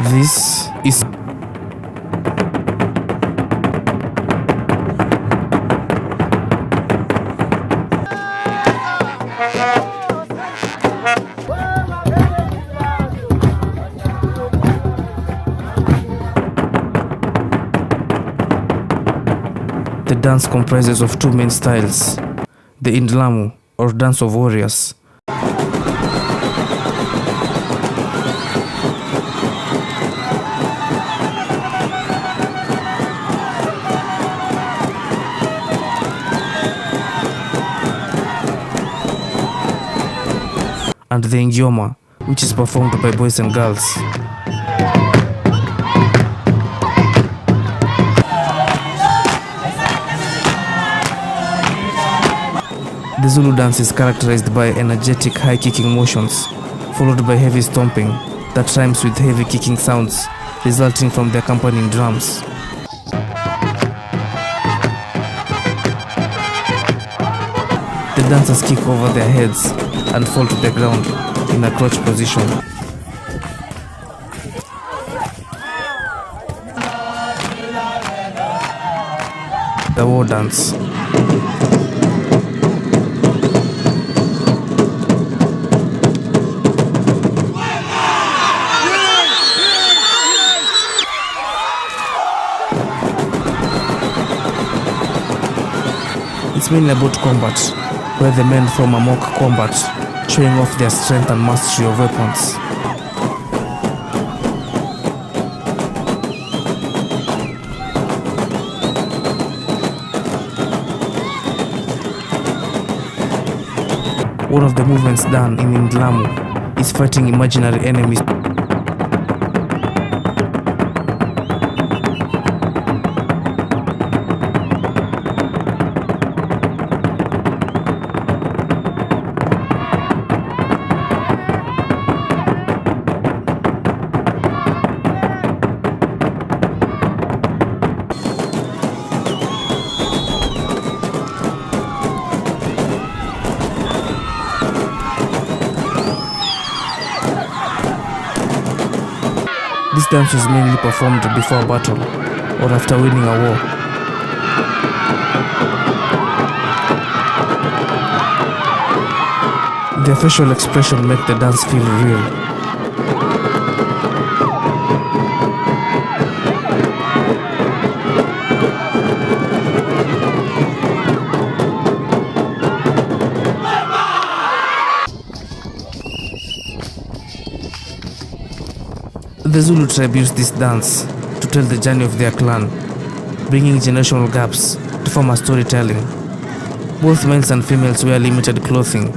This is the dance comprises of two main styles, the Indlamu or dance of warriors, and the Ngioma, which is performed by boys and girls. The Zulu dance is characterized by energetic high kicking motions, followed by heavy stomping that rhymes with heavy kicking sounds resulting from the accompanying drums. The dancers kick over their heads and fall to the ground in a crouch position. The war dance. It's mainly about combat, where the men form a mock combat, showing off their strength and mastery of weapons. One of the movements done in Indlamu is fighting imaginary enemies. This dance was mainly performed before a battle or after winning a war. The facial expression makes the dance feel real. The Zulu tribe used this dance to tell the journey of their clan, bringing generational gaps to form a storytelling. Both males and females wear limited clothing